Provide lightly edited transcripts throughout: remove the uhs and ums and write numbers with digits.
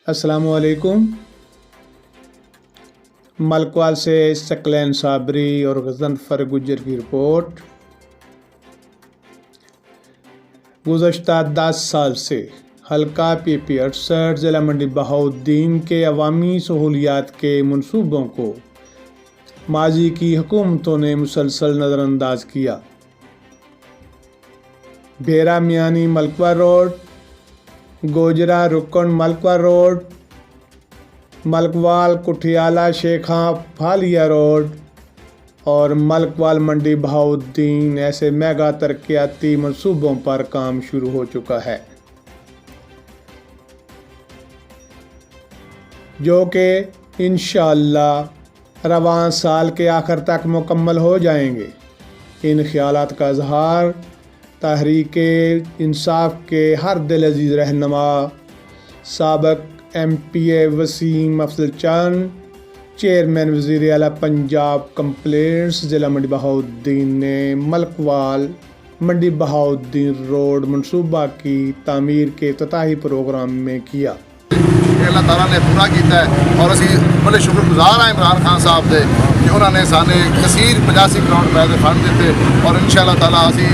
السلام علیکم۔ ملکوال سے ثقلین صابری اور غضنفر گجر کی رپورٹ۔ گزشتہ 10 سال سے حلقہ پی پی 68 ضلع منڈی بہاؤالدین کے عوامی سہولیات کے منصوبوں کو ماضی کی حکومتوں نے مسلسل نظر انداز کیا۔ بھیرا میانی ملکوہ روڈ، گوجرا رکن ملکوہ روڈ، ملکوال کٹھیالہ شیخاں پھالیہ روڈ اور ملکوال منڈی بہاؤالدین ایسے میگا ترقیاتی منصوبوں پر کام شروع ہو چکا ہے، جو کہ انشاءاللہ رواں سال کے آخر تک مکمل ہو جائیں گے۔ ان خیالات کا اظہار تحریک انصاف کے ہر دل عزیز رہنما سابق ایم پی اے وسیم افضل چند، چیئرمین وزیر اعلیٰ پنجاب کمپلینٹس ضلع منڈی بہاؤالدین نے ملکوال منڈی بہاؤالدین روڈ منصوبہ کی تعمیر کے افتتاحی پروگرام میں کیا۔ اللہ تعالیٰ نے پورا کیتا ہے اور اسی بڑے شکر گزار ہیں عمران خان صاحب دے کہ انہوں نے سانے کثیر 85 کروڑ روپے دے فنڈ دیتے اور انشاءاللہ تعالیٰ اسی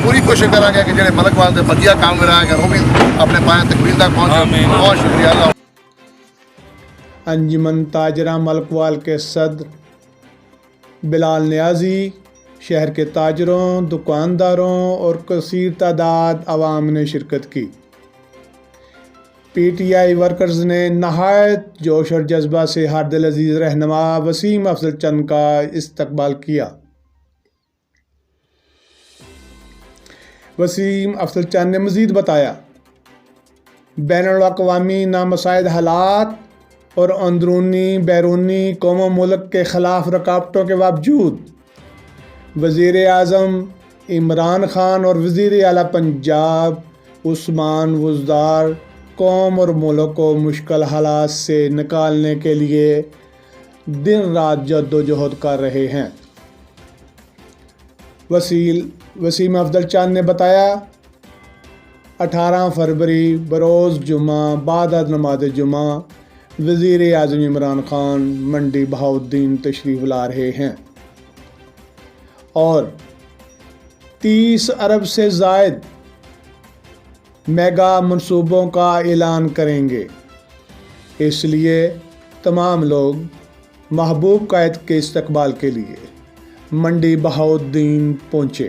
پوری کوشش کریں گے کہ جڑے ملکوال دے بقیہ کام کرائے گا وہ بھی اپنے پائیں تکمیل تک پہنچے۔ بہت شکریہ اللہ۔ انجمن تاجرہ ملکوال کے صدر بلال نیازی، شہر کے تاجروں، دکانداروں اور کثیر تعداد عوام نے شرکت کی۔ پی ٹی آئی ورکرز نے نہایت جوش اور جذبہ سے ہر دل عزیز رہنما وسیم افضل چند کا استقبال کیا۔ وسیم افضل چند نے مزید بتایا، بین الاقوامی نامساعد حالات اور اندرونی بیرونی قوم و ملک کے خلاف رکاوٹوں کے باوجود وزیر اعظم عمران خان اور وزیر اعلیٰ پنجاب عثمان وزدار قوم اور ملک کو مشکل حالات سے نکالنے کے لیے دن رات جدوجہد کر رہے ہیں۔ وسیم افضل چند نے بتایا، 18 فروری بروز جمعہ بعد از نماز جمعہ وزیر اعظم عمران خان منڈی بہاؤالدین تشریف لا رہے ہیں اور 30 ارب سے زائد میگا منصوبوں کا اعلان کریں گے۔ اس لیے تمام لوگ محبوب قائد کے استقبال کے لیے منڈی بہاؤالدین پہنچے۔